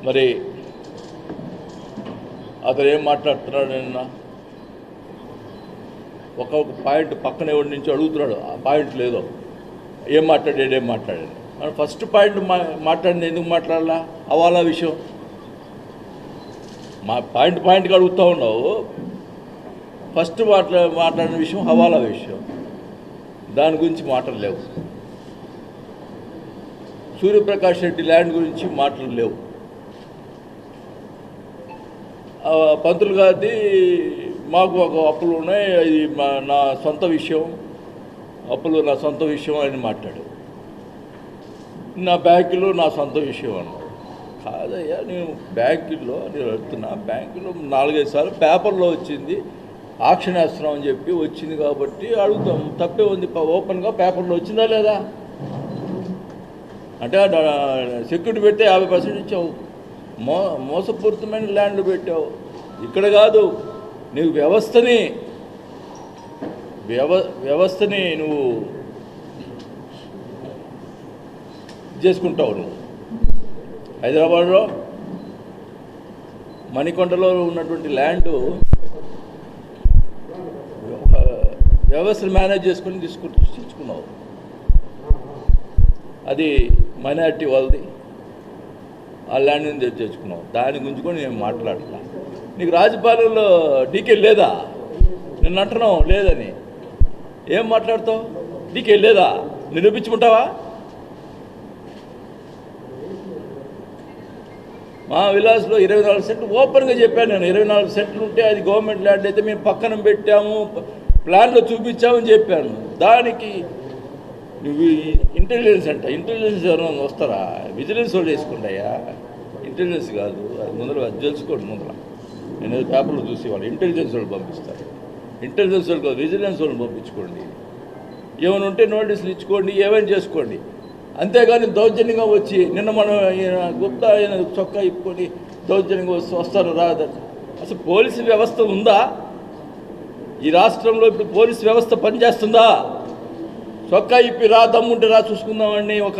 మరి అతను ఏం మాట్లాడుతున్నాడు? నిన్న ఒక్కొక్క పాయింట్ పక్కన ఎవరి నుంచి అడుగుతున్నాడు, ఆ పాయింట్ లేదో ఏం మాట్లాడాడు మనం ఫస్ట్ పాయింట్ మాట్లాడింది ఎందుకు మాట్లాడాలా? హవాలా విషయం. మా పాయింట్గా అడుగుతూ ఉన్నావు. ఫస్ట్ మాట్లాడిన విషయం హవాలా విషయం. దాని గురించి మాటలు లేవు. సూర్యప్రకాష్ రెడ్డి ల్యాండ్ గురించి మాటలు లేవు. పంతులు గారిది మాకు ఒక అప్పులు ఉన్నాయి, అది నా సొంత విషయం, అప్పులు నా సొంత విషయం అని మాట్లాడు. నా బ్యాంకులో నా సొంత విషయం అన్నాడు. కాదయ్యా, నేను బ్యాంకుల్లో నేను వెళ్తున్నా, బ్యాంకులో 4-5 సార్లు పేపర్లో వచ్చింది, ఆక్షన్ వేస్తున్నాం అని చెప్పి వచ్చింది కాబట్టి అడుగుతాం, తప్పే ఉంది. ఓపెన్గా పేపర్లో వచ్చిందా లేదా అంటే సెక్యూరిటీ పెడితే 50% ఇచ్చావు, మోసపూరితమైన ల్యాండ్లు పెట్టావు. ఇక్కడ కాదు, నువ్వు వ్యవస్థని నువ్వు చేసుకుంటావు. నువ్వు హైదరాబాద్లో మణికొండలో ఉన్నటువంటి ల్యాండు ఒక వ్యవస్థను మేనేజ్ చేసుకుని తీసుకున్నావు. అది మైనారిటీ వాళ్ళది, ఆ ల్యాండ్ని తెచ్చుకున్నావు. దాని గురించి కూడా నేను మాట్లాడలా. నీకు రాజపాలెంలో డీకే లేదా? నిన్ను అంటున్నావు లేదని. ఏం మాట్లాడతావు? డీకే లేదా? నిరూపించుకుంటావా? మా విలాస్లో 24 సెంట్లు ఓపెన్గా చెప్పాను నేను. 24 సెంట్లు ఉంటే అది గవర్నమెంట్ ల్యాండ్ అయితే మేము పక్కన పెట్టాము, ప్లాన్లో చూపించామని చెప్పాను. దానికి నువ్వు ఇంటెలిజెన్స్ అంట. ఇంటెలిజెన్స్ ఎవరైనా వస్తారా? విజిలెన్స్ వాళ్ళు వేసుకుంటాయా? ఇంటెలిజెన్స్ కాదు అది. ముందర అది తెలుసుకోండి. ముందర నేను పేపర్లో చూసేవాళ్ళు ఇంటెలిజెన్స్ వాళ్ళు పంపిస్తారు. ఇంటెలిజెన్స్ వాళ్ళు కాదు, విజిలెన్స్ వాళ్ళని పంపించుకోండి. ఏమైనా ఉంటే నోటీసులు ఇచ్చుకోండి, ఏమైనా చేసుకోండి. అంతేగాని దౌర్జన్యంగా వచ్చి నిన్న మనం గుప్తా చొక్కా ఇప్పుకొని దౌర్జన్యంగా వస్తారు రాదని. అసలు పోలీసు వ్యవస్థ ఉందా ఈ రాష్ట్రంలో? ఇప్పుడు పోలీసు వ్యవస్థ పనిచేస్తుందా? చొక్కా ఇప్పి రా, దమ్ముంటే రా చూసుకుందామని ఒక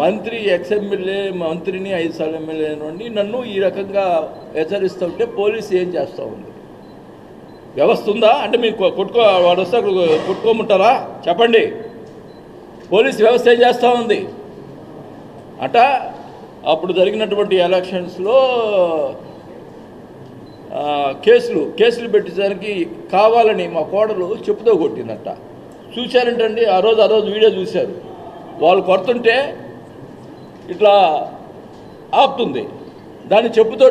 మంత్రి, ఎమ్మెల్యే మంత్రిని 5 సార్లు ఎమ్మెల్యే నుండి నన్ను ఈ రకంగా హెచ్చరిస్తూ ఉంటే పోలీసు ఏం చేస్తూ ఉంది? వ్యవస్థ ఉందా? అంటే మీరు వాడు వస్తే కొట్టుకోమంటారా? చెప్పండి. పోలీస్ వ్యవస్థ ఏం చేస్తూ ఉంది అట? అప్పుడు జరిగినటువంటి ఎలక్షన్స్లో కేసులు పెట్టేసరికి కావాలని మా కోడలు చెప్పుతో కొట్టిందట. చూశారంటండి ఆ రోజు వీడియో చూశారు. వాళ్ళు కొడుతుంటే ఇట్లా ఆపుతుంది, దాన్ని చెప్పుతో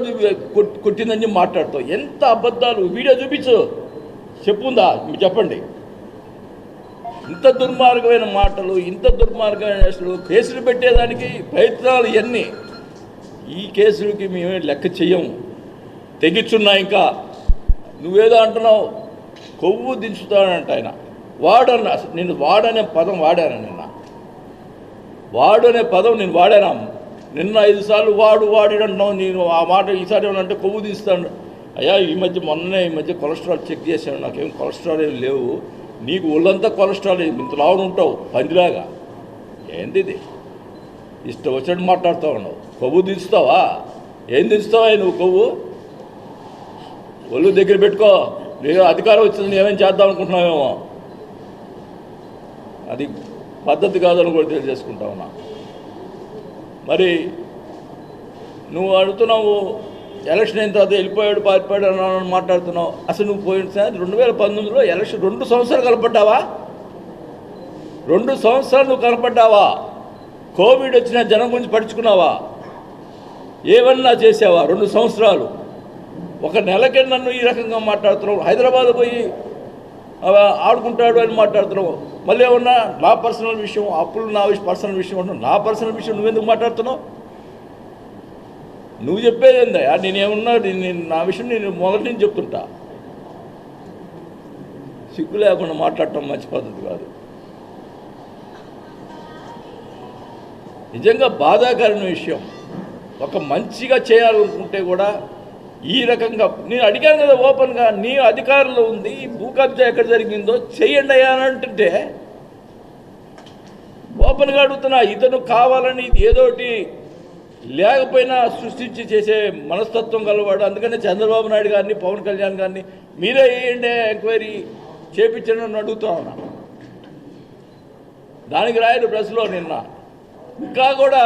కొట్టిందని మాట్లాడుతావు. ఎంత అబద్ధాలు! వీడియో చూపించు, చెప్పుందా చెప్పండి. ఇంత దుర్మార్గమైన మాటలు, ఇంత దుర్మార్గమైన అసలు కేసులు పెట్టేదానికి ప్రయత్నాలు ఇవన్నీ. ఈ కేసులకి మేమే లెక్క చెయ్యము, తెగించున్నా. ఇంకా నువ్వేదో అంటున్నావు, కొవ్వు దించుతానంట ఆయన. వాడన్న నేను వాడనే పదం వాడాను. వాడు అనే పదం నేను వాడాను. నిన్న 5 సార్లు వాడి అంటున్నావు. నేను ఆ మాట ఈసారి ఏమనంటే కొవ్వు తీస్తాను. అయ్యా ఈ మధ్య కొలెస్ట్రాల్ చెక్ చేశాను, నాకేం కొలెస్ట్రాల్ ఏమి లేవు. నీకు ఒళ్ళంతా కొలెస్ట్రాల్, ఇంత లావును ఉంటావు పందిలాగా. ఏంది ఇది? ఇష్టం వచ్చినట్టు మాట్లాడుతూ ఉన్నావు. కొవ్వు దించుతావా? ఏం దించుతావా నువ్వు? కొవ్వు ఒళ్ళు దగ్గర పెట్టుకో. నేను అధికారం వచ్చిందని ఏమేం చేద్దాం అనుకుంటున్నావేమో. అది పద్ధతి కాదని కూడా తెలియజేసుకుంటా ఉన్నా. మరి నువ్వు అడుగుతున్నావు ఎలక్షన్ అయిన తర్వాత వెళ్ళిపోయాడు పారిపోయాడు అని మాట్లాడుతున్నావు. అసలు నువ్వు పోయినసారి 2019లో ఎలక్షన్ 2 సంవత్సరాలు కనపడ్డావా? 2 సంవత్సరాలు నువ్వు కనపడ్డావా? కోవిడ్ వచ్చిన జనం గురించి పడుచుకున్నావా? ఏమన్నా చేసావా? 2 సంవత్సరాలు. ఒక నెలకే నన్ను ఈ రకంగా మాట్లాడుతున్నావు. హైదరాబాద్ పోయి ఆడుకుంటాడు అని మాట్లాడుతున్నావు. మళ్ళీ ఏమన్నా నా పర్సనల్ విషయం, అప్పులు నా పర్సనల్ విషయం అంటున్నావు. నా పర్సనల్ విషయం నువ్వెందుకు మాట్లాడుతున్నావు? నువ్వు చెప్పేది ఏందా? నేనేమన్నా నా విషయం నేను మొదటి నుంచి చెప్తుంటా. సిగ్గు లేకుండా మాట్లాడటం మంచి పద్ధతి కాదు. నిజంగా బాధాకరమైన విషయం. ఒక మంచిగా చేయాలనుకుంటే కూడా ఈ రకంగా నేను అడిగాను కదా ఓపెన్గా, నీ అధికారంలో ఉంది, భూ కబ్జా ఎక్కడ జరిగిందో చెయ్యండి అయ్యా అని అంటుంటే ఓపెన్గా అడుగుతున్నా. ఇతను కావాలని ఏదోటి లేకపోయినా సృష్టించి చేసే మనస్తత్వం గలవాడు. అందుకనే చంద్రబాబు నాయుడు గారిని, పవన్ కళ్యాణ్ గారిని మీరే వేయండి ఎంక్వైరీ చేపించండి అడుగుతా ఉన్నా. దానికి రాయరు ప్రెస్లో నిన్న. ఇంకా కూడా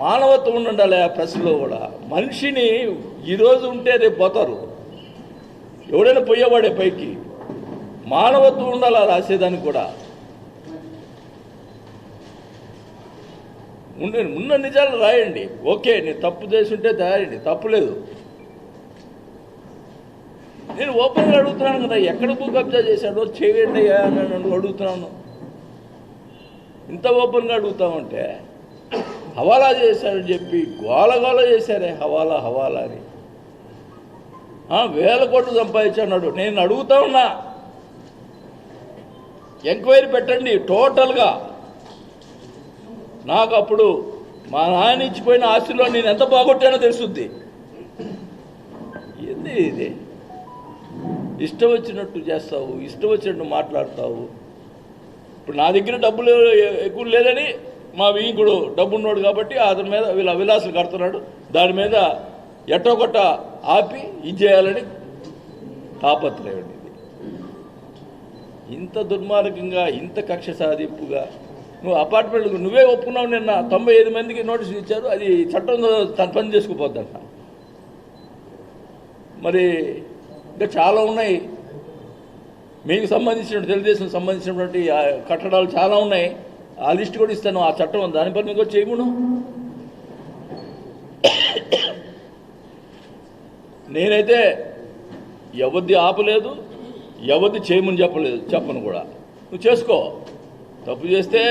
మానవత్వం ఉండాలి ఆ ప్రెస్లో కూడా. మనిషిని ఈరోజు ఉంటే రేపు పోతారు, ఎవడైనా పోయేవాడే పైకి. మానవత్వం ఉండాలి రాసేదానికి కూడా. ఉన్న నిజాలు రాయండి. ఓకే, నేను తప్పు చేస్తుంటే రాయండి, తప్పులేదు. నేను ఓపెన్గా అడుగుతున్నాను కదా, ఎక్కడ భూ కబ్జా చేశాడో చేయండి అని అడుగుతున్నాను. ఇంత ఓపెన్గా అడుగుతామంటే హవాలా చేశాడని చెప్పి గోలగోల చేశారే, హవాలా హవాలా అని. వేల కోట్లు సంపాదించాడు. నేను అడుగుతా ఉన్నా, ఎంక్వైరీ పెట్టండి టోటల్గా. నాకు అప్పుడు మా నాయన ఇచ్చిపోయిన ఆస్తిలో నేను ఎంత బాగొట్టానో తెలుసుద్ది. ఏంది ఇది? ఇష్టం వచ్చినట్టు చేస్తావు, ఇష్టం వచ్చినట్టు మాట్లాడతావు. ఇప్పుడు నా దగ్గర డబ్బులు ఎక్కువ లేదని మా వీకుడు డబ్బు ఉన్నాడు కాబట్టి అతని మీద వీళ్ళ విలాసాలు కడుతున్నాడు. దాని మీద ఎట్టో కొట్ట ఆపి ఇది చేయాలని తాపత్రయం. ఇది ఇంత దుర్మార్గంగా, ఇంత కక్ష సాధింపుగా నువ్వు అపార్ట్మెంట్కు నువ్వే ఒప్పుకున్నావు. నిన్న 95 మందికి నోటీసులు ఇచ్చారు. అది చట్టం తన పని చేసుకుపోద్దంట. మరి ఇంకా చాలా ఉన్నాయి మీకు సంబంధించిన, తెలుగుదేశం సంబంధించినటువంటి కట్టడాలు చాలా ఉన్నాయి. ఆ లిస్ట్ కూడా ఇస్తాను. ఆ చట్టం దాని పని కూడా చేయమును. నేనైతే ఎవరిది ఆపలేదు, ఎవరిది చేయమని చెప్పను కూడా. నువ్వు చేసుకో, తప్పు చేస్తే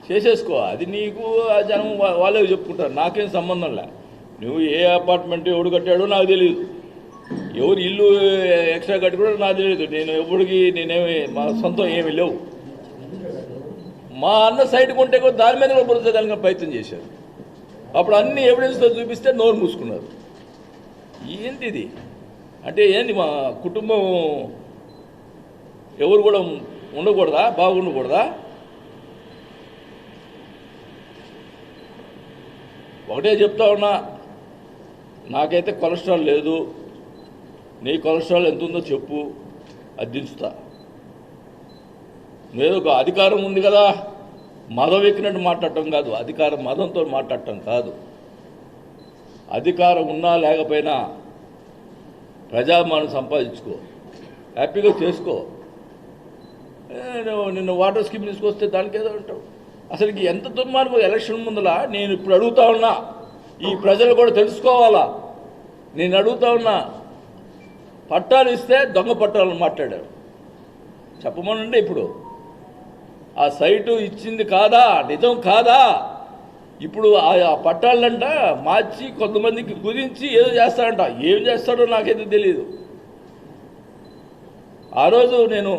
చేసేసుకో. అది నీకు ఆ జనం వాళ్ళే చెప్పుకుంటారు, నాకేం సంబంధం లే. నువ్వు ఏ అపార్ట్మెంట్ ఎవడు కట్టాడో నాకు తెలియదు, ఎవరు ఇల్లు ఎక్స్ట్రా కట్టి కూడా నాకు తెలియదు. నేను ఎవరికి నేనేమి మా సొంతం ఏమీ లేవు. మా అన్న సైట్ కొంటే కూడా దాని మీద కూడా బురదడానికి ప్రయత్నం చేశారు. అప్పుడు అన్ని ఎవిడెన్స్తో చూపిస్తే నోరు మూసుకున్నారు. ఏంటి ఇది? అంటే ఏంటి, మా కుటుంబం ఎవరు కూడా ఉండకూడదా, బాగుండకూడదా? ఒకటే చెప్తా ఉన్నా, నాకైతే కొలెస్ట్రాల్ లేదు. నీ కొలెస్ట్రాల్ ఎంత ఉందో చెప్పు, అది దించుతా. లేదు ఒక అధికారం ఉంది కదా, మదం ఎక్కినట్టు మాట్లాడటం కాదు, అధికారం మదంతో మాట్లాడటం కాదు. అధికారం ఉన్నా లేకపోయినా ప్రజామానం సంపాదించుకో, హ్యాపీగా చేసుకో. నిన్న వాటర్ స్కీమ్ తీసుకొస్తే దానికి ఏదో అంటావు. అసలుకి ఎంత దుర్మార్గం. ఎలక్షన్ ముందల నేను ఇప్పుడు అడుగుతా ఉన్నా, ఈ ప్రజలు కూడా తెలుసుకోవాలా. నేను అడుగుతా ఉన్నా, పట్టాలు ఇస్తే దొంగ పట్టాలని మాట్లాడారు. చెప్పమనండి. ఇప్పుడు ఆ సైటు ఇచ్చింది కాదా, నిజం కాదా? ఇప్పుడు ఆ పట్టాలంట మార్చి కొంతమందికి కుదించి ఏదో చేస్తాడంట. ఏం చేస్తాడో నాకైతే తెలియదు. ఆ రోజు నేను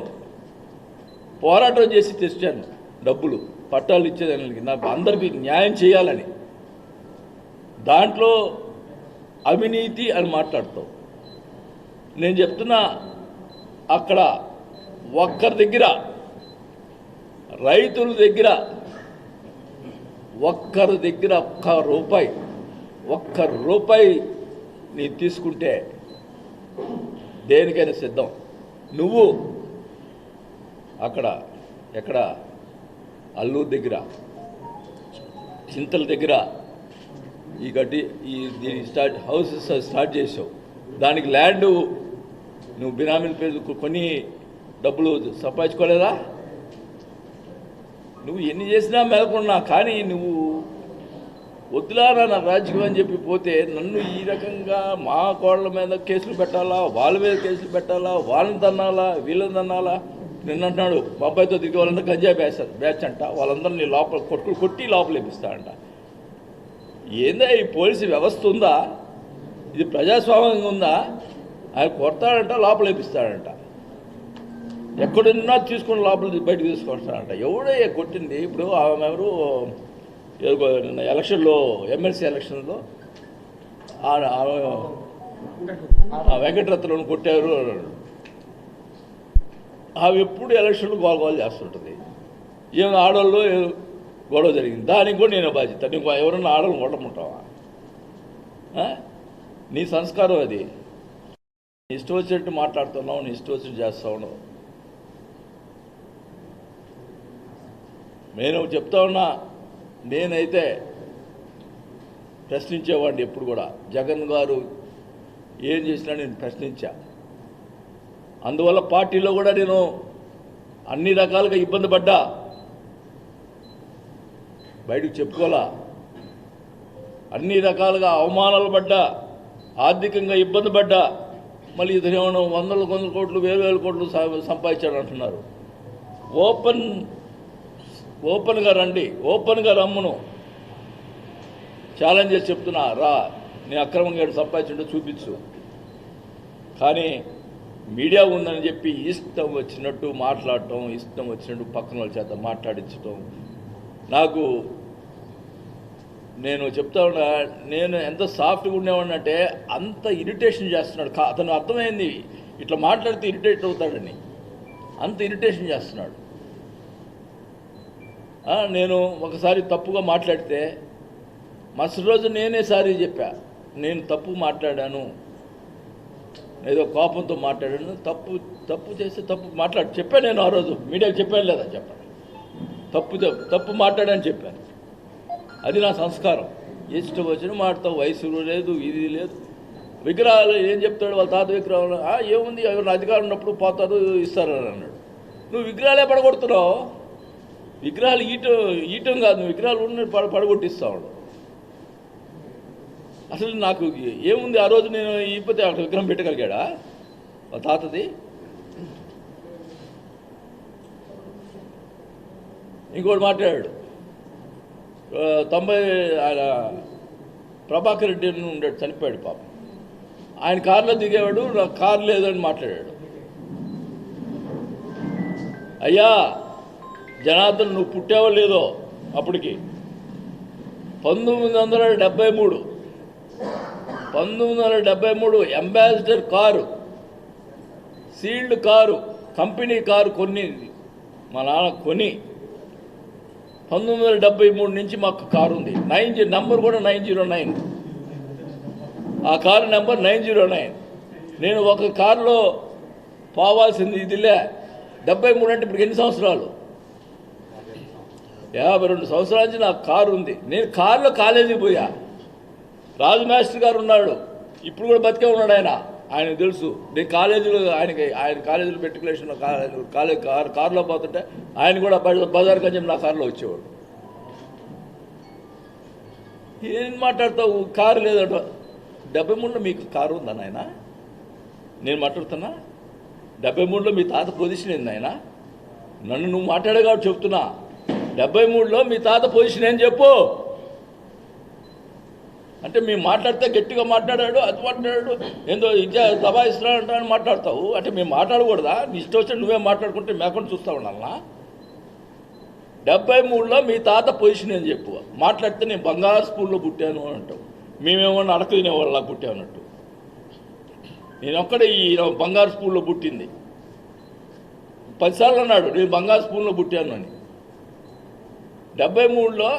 పోరాటం చేసి తెచ్చాను డబ్బులు, పట్టాలు ఇచ్చేదానికి. నాకు అందరికీ న్యాయం చేయాలని. దాంట్లో అవినీతి అని మాట్లాడతావు. నేను చెప్తున్నా, అక్కడ ఒక్కరి దగ్గర, రైతుల దగ్గర ఒక్క రూపాయి నీ తీసుకుంటే దేనికైనా సిద్ధం. నువ్వు అక్కడ ఎక్కడ అల్లూరు దగ్గర, చింతల దగ్గర దీని హౌసెస్ స్టార్ట్ చేసావు. దానికి ల్యాండ్ నువ్వు బినామీల పేరు కొని డబ్బులు సంపాదించుకోలేదా? నువ్వు ఎన్ని చేసినా మెలకున్నా, కానీ నువ్వు వద్దులారా నా రాజకీయం అని చెప్పి పోతే నన్ను ఈ రకంగా మా కోళ్ళ మీద కేసులు పెట్టాలా, వాళ్ళ మీద కేసులు పెట్టాలా, వాళ్ళని తన్నాలా, వీళ్ళని తన్నాలా. నిన్నంటున్నాడు మా అబ్బాయితో తిరిగి వాళ్ళందరూ గంజాయి బ్యాచ్ అంట, వాళ్ళందరినీ లోపల కొట్టి లోపల వేపిస్తాడంట. ఏందా ఈ పోలీసు వ్యవస్థ ఉందా? ఇది ప్రజాస్వామ్యంగా ఉందా? ఆయన కొడతాడంట, లోపల వేపిస్తాడంట. ఎక్కడున్నా తీసుకుని లోపల బయటకు తీసుకొస్తాడంట. ఎవడే కొట్టింది? ఇప్పుడు ఎవరు ఎలక్షన్లో, ఎమ్మెల్సీ ఎలక్షన్లో వెంకటరత్నం కొట్టారు. అవి ఎప్పుడు ఎలక్షన్లు గోల్ చేస్తుంటుంది. ఏమైనా ఆడవాళ్ళు గొడవ జరిగింది. దానికి కూడా నేను బాధ్యత. నీకు ఎవరన్నా ఆడలను కొట్టమంటావా? నీ సంస్కారం అది. నీ ఇష్టం వచ్చినట్టు మాట్లాడుతున్నావు, నీ ఇష్టం వచ్చినట్టు చేస్తా ఉన్నావు. నేను చెప్తా ఉన్నా, నేనైతే ప్రశ్నించేవాడిని ఎప్పుడు కూడా. జగన్ గారు ఏం చేసినా నేను ప్రశ్నించా. అందువల్ల పార్టీలో కూడా నేను అన్ని రకాలుగా ఇబ్బంది పడ్డా, బయటకు చెప్పుకోవాలా. అన్ని రకాలుగా అవమానాలు పడ్డా, ఆర్థికంగా ఇబ్బంది పడ్డా. మళ్ళీ ఇతను ఏమన్నా వందల కోట్లు, వేల కోట్లు సంపాదించాడు అంటున్నారు. ఓపెన్గా రండి, ఓపెన్గా రమ్మును ఛాలెంజ్ చేసి చెప్తున్నా. రా, నేను అక్రమంగా సంపాదించుంటే చూపించు. కానీ మీడియా ఉందని చెప్పి ఇష్టం వచ్చినట్టు మాట్లాడటం, ఇష్టం వచ్చినట్టు పక్కన వాళ్ళ చేత మాట్లాడించటం, నాకు నేను చెప్తా ఉన్నా, నేను ఎంత సాఫ్ట్గా ఉండేవాడినంటే అంత ఇరిటేషన్ చేస్తున్నాడు. అతను అర్థమైంది ఇట్లా మాట్లాడితే ఇరిటేట్ అవుతాడని, అంత ఇరిటేషన్ చేస్తున్నాడు. నేను ఒకసారి తప్పుగా మాట్లాడితే మరుసటి రోజు నేనే సారీ చెప్పా. నేను తప్పు మాట్లాడాను, ఏదో కోపంతో మాట్లాడాను, తప్పు చేస్తే తప్పు చెప్పాను. నేను ఆ రోజు మీడియాకి చెప్పాను లేదా? చెప్పాను. తప్పు మాట్లాడని చెప్పాను. అది నా సంస్కారం. ఇష్టం వచ్చిన మాట్లాడతావు. వయసు లేదు, ఇది లేదు. విగ్రహాలు ఏం చెప్తాడు వాళ్ళ తాత విగ్రహాలు? ఏముంది, ఎవరు అధికారం ఉన్నప్పుడు పోతారు, ఇస్తారని అన్నాడు. నువ్వు విగ్రహాలే పడగొడుతున్నావు. విగ్రహాలు ఈయటం కాదు, నువ్వు విగ్రహాలు ఉన్న పడగొట్టిస్తావు. అసలు నాకు ఏముంది, ఆ రోజు నేను ఇప్పతే అక్కడ విగ్రహం పెట్టగలిగాడా వాళ్ళ తాతది? ఇంకోటి మాట్లాడాడు. 90 ఆయన ప్రభాకర్ రెడ్డి ఉండేడు, చనిపోయాడు పాపం. ఆయన కారులో దిగేవాడు, నాకు కారు లేదని మాట్లాడాడు. అయ్యా జనార్దన్, నువ్వు పుట్టావో లేదో అప్పటికి 1973 ambassador car, sealed car, company car మా నాన్న కొని 1973 నుంచి మాకు కారు ఉంది. నంబర్ కూడా 909. ఆ కారు నెంబర్ 909. నేను ఒక కారులో పోవాల్సింది ఇదిలే. 73 అంటే ఇప్పుడు ఎన్ని సంవత్సరాలు? 52 సంవత్సరాల నుంచి నాకు కారు ఉంది. నేను కారులో కాలేజీకి పోయా. రాజు మాస్టర్ గారు ఉన్నాడు, ఇప్పుడు కూడా బతికే ఉన్నాడు. ఆయనకు తెలుసు. నేను కాలేజీలో ఆయన కాలేజీలో మెట్రికులేషన్ కారులో పోతుంటే ఆయన కూడా బజార్ కొంచెం నా కారులో వచ్చేవాడు. ఏం మాట్లాడతావు? కారు లేదట. 73లో మీకు కారు ఉందా నాయన? నేను మాట్లాడుతున్నా. 73లో మీ తాత పొజిషన్ ఏంది నాయన? నన్ను నువ్వు మాట్లాడే కాబట్టి చెప్తున్నా. 73లో మీ తాత పొజిషన్ ఏం చెప్పు. అంటే మేము మాట్లాడితే గట్టిగా మాట్లాడాడు, అది మాట్లాడాడు, ఏందో ఇచ్చా దబాయిస్తున్నాడు అంటాను మాట్లాడతావు. అంటే మేము మాట్లాడకూడదా? నీ ఇష్టం వచ్చి నువ్వే మాట్లాడుకుంటే మేకుండా చూస్తా ఉండాలన్నా? 73లో మీ తాత పొజిషన్ అని చెప్పు. మాట్లాడితే నేను బంగారు స్కూల్లో పుట్టాను అంటావు. మేమేమన్నా అడక తినేవాళ్ళ పుట్టామన్నట్టు. నేను ఒక్కడే ఈ బంగారు స్కూల్లో పుట్టింది. 10 సార్లు అన్నాడు నేను బంగారు స్కూల్లో పుట్టాను అని. 73లో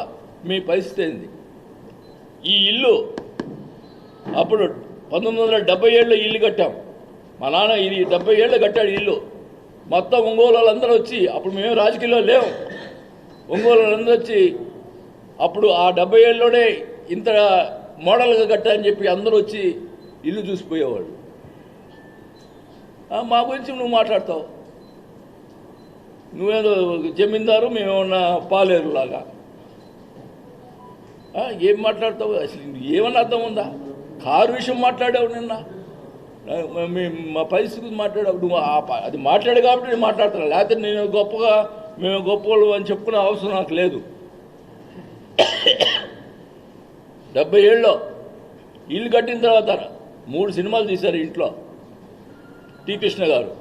మీ పరిస్థితి ఏంది? ఈ ఇల్లు అప్పుడు 1977లో ఇల్లు కట్టాం. మా నాన్న ఇది 70 ఏళ్ళు కట్టాడు ఇల్లు. మొత్తం ఒంగోలు వాళ్ళందరూ వచ్చి, అప్పుడు మేము రాజకీయాల్లో లేవు, ఒంగోలు వాళ్ళందరూ వచ్చి అప్పుడు ఆ 70 ఏళ్ళలోనే ఇంత మోడల్గా కట్టాలని చెప్పి అందరూ వచ్చి ఇల్లు చూసిపోయేవాళ్ళు. మా గురించి నువ్వు మాట్లాడతావు. నువ్వేదో జమీందారు, మేమేమన్నా పాలేరులాగా. ఏం మాట్లాడతావు? అసలు ఏమన్నా అర్థం ఉందా? కారు విషయం మాట్లాడావు నిన్న, మా పరిస్థితి మాట్లాడావు. నువ్వు అది మాట్లాడు కాబట్టి నేను మాట్లాడుతున్నా. లేకపోతే నేను మేము గొప్పవాళ్ళు అని చెప్పుకునే అవసరం నాకు లేదు. 70 ఏళ్ళలో ఇల్లు కట్టిన తర్వాత 3 సినిమాలు తీశారు ఇంట్లో టి కృష్ణ గారు.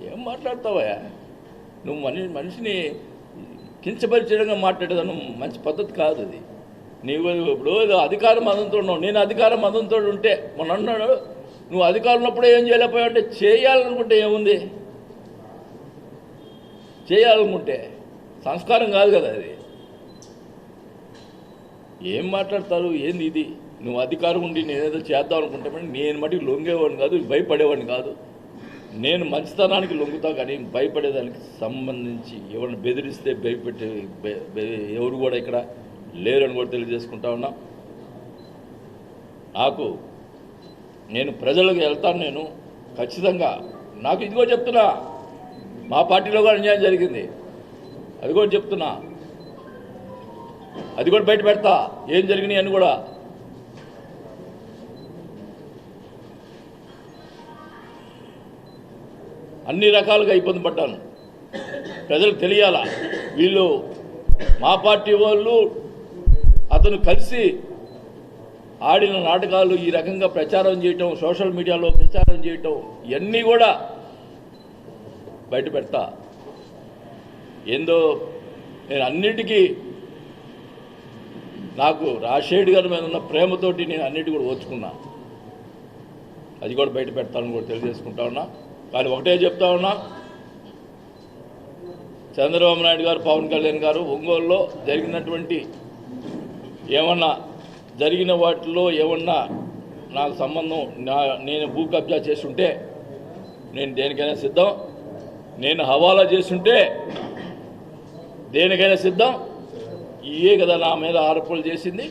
ఏం మాట్లాడతావా? నువ్వు మనిషిని కించపరిచడంగా మాట్లాడేదాను మంచి పద్ధతి కాదు అది. నీవు ఇప్పుడు అధికార మతంతో ఉన్నావు, నేను అధికార మతంతో ఉంటే మొన్న అన్నాడు నువ్వు అధికారం ఉన్నప్పుడే ఏం చేయలేకపోయావు అంటే, చేయాలనుకుంటే ఏముంది? చేయాలనుకుంటే సంస్కారం కాదు కదా అది. ఏం మాట్లాడతారు, ఏంది ఇది? నువ్వు అధికారం ఉండి నేనేదో చేద్దాం అనుకుంటే నేను మటుకు లొంగేవాడిని కాదు, భయపడేవాడిని కాదు. నేను మంచితనానికి లొంగుతా, కానీ భయపడేదానికి సంబంధించి ఎవరిని బెదిరిస్తే భయపెట్టే ఎవరు కూడా ఇక్కడ లేరని కూడా తెలియజేసుకుంటా ఉన్నా. నేను ప్రజలకు వెళ్తాను, నేను ఖచ్చితంగా. నాకు ఇదిగో చెప్తున్నా, మా పార్టీలో కూడా అన్యాయం జరిగింది, అది కూడా చెప్తున్నా, అది కూడా బయట పెడతా, ఏం జరిగినాయి అని కూడా. అన్ని రకాలుగా ఇబ్బంది పడ్డాను, ప్రజలకు తెలియాలా. వీళ్ళు మా పార్టీ వాళ్ళు అతను కలిసి ఆడిన నాటకాలు, ఈ రకంగా ప్రచారం చేయటం, సోషల్ మీడియాలో ప్రచారం చేయటం, ఇవన్నీ కూడా బయట పెడతా. ఏందో నేను అన్నిటికీ, నాకు రాజశేఖర్ గారి మీద ఉన్న ప్రేమతోటి నేను అన్నిటి కూడా ఓర్చుకున్నా, అది కూడా బయట పెడతానని కూడా తెలియజేసుకుంటా ఉన్నా. కానీ ఒకటే చెప్తా ఉన్నా, చంద్రబాబు నాయుడు గారు, పవన్ కళ్యాణ్ గారు ఒంగోలులో జరిగినటువంటి ఏమన్నా జరిగిన వాటిలో ఏమన్నా నాకు సంబంధం, నేను భూ కబ్జా చేస్తుంటే నేను దేనికైనా సిద్ధం, నేను హవాలా చేస్తుంటే దేనికైనా సిద్ధం. ఇవే కదా నా మీద ఆరోపణలు చేసింది,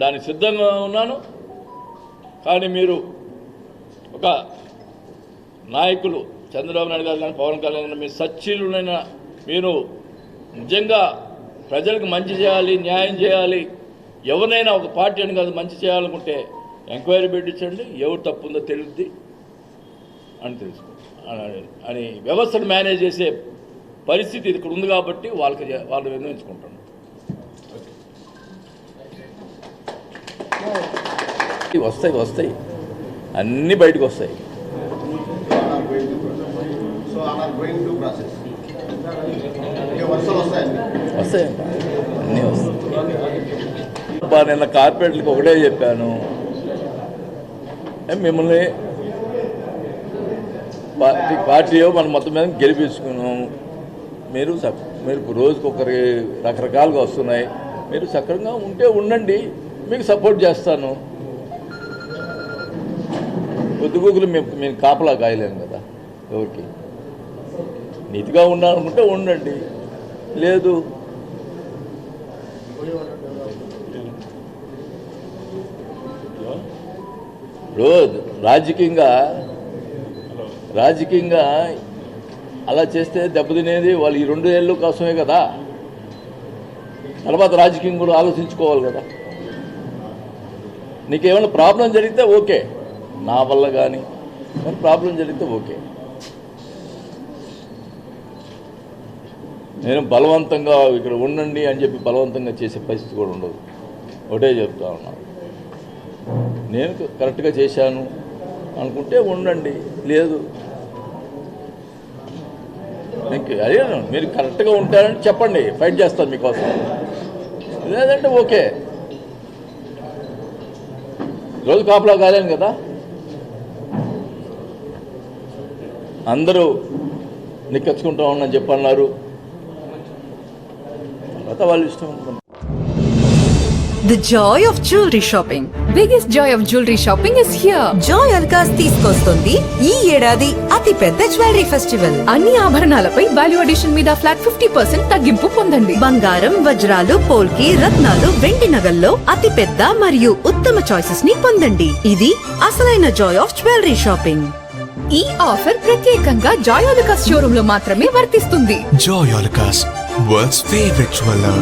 దానికి సిద్ధంగా ఉన్నాను. కానీ మీరు ఒక నాయకులు చంద్రబాబు నాయుడు గారు కానీ పవన్ కళ్యాణ్ గారు, మీరు సచ్చీలునైన, మీరు నిజంగా ప్రజలకు మంచి చేయాలి, న్యాయం చేయాలి, ఎవరినైనా ఒక పార్టీ అని కాదు మంచి చేయాలనుకుంటే ఎంక్వైరీ పెట్టించండి, ఎవరు తప్పు ఉందో తెలుద్ది అని తెలుసుకో అని వ్యవస్థను మేనేజ్ చేసే పరిస్థితి ఇక్కడ ఉంది కాబట్టి వాళ్ళు నిర్ణయించుకుంటున్నారు. వస్తాయి అన్నీ బయటకు వస్తాయి. వస్తాయంట, అన్నీ వస్తాయి. నిన్న కార్పొరేట్లకు ఒకటే చెప్పాను, మిమ్మల్ని పార్టీ మనం మొత్తం మీద గెలిపించుకున్నాం, మీరు రోజుకి ఒకరి రకరకాలుగా వస్తున్నాయి, మీరు సక్రమంగా ఉంటే ఉండండి, మీకు సపోర్ట్ చేస్తాను. పొద్దుగూకులు మేము కాపలా కాయలేము కదా ఎవరికి. నీతిగా ఉండాలనుకుంటే ఉండండి, లేదు రోజు రాజకీయంగా అలా చేస్తే దెబ్బతినేది వాళ్ళు ఈ 2 ఏళ్ళు కోసమే కదా. తర్వాత రాజకీయం కూడా ఆలోచించుకోవాలి కదా. నీకేమైనా ప్రాబ్లం జరిగితే ఓకే, నా వల్ల కానీ ప్రాబ్లం జరిగితే ఓకే. నేను బలవంతంగా ఇక్కడ ఉండండి అని చెప్పి బలవంతంగా చేసే పరిస్థితి కూడా ఉండదు. ఒకటే చెప్తా ఉన్నాను, నేను కరెక్ట్గా చేశాను అనుకుంటే ఉండండి, లేదు అదే మీరు కరెక్ట్గా ఉంటారని చెప్పండి, ఫైట్ చేస్తాను మీకోసం. లేదంటే ఓకే, రోజు కాపలా కాలేను కదా. అందరూ నిక్కచ్చుకుంటా ఉన్నాను చెప్పన్నారు, తర్వాత వాళ్ళు ఇష్టం. The joy of jewelry shopping. Biggest joy of jewelry shopping is here. Joy Alucas తీసుకొస్తుంది ఈ ఏడాది అతి పెద్ద జ్యువెలరీ ఫెస్టివల్. అన్ని ఆభరణాలపై వాల్యూ అడిషన్ మీద ఫ్లాట్ 50% తగ్గింపు పొందండి. బంగారం, వజ్రాలు, పోల్కి, రత్నాలు, వెండి నగల్లో అతి పెద్ద మరియు ఉత్తమ చాయిసెస్ ని పొందండి. ఇది అసలైన జాయ్ ఆఫ్ జ్యువెలరీ షాపింగ్. ఈ ఆఫర్ ప్రత్యేకంగా జాయ్ అలుకాస్ షోరూమ్ లో మాత్రమే వర్తిస్తుంది. Joy Alucas, world's favorite jeweler.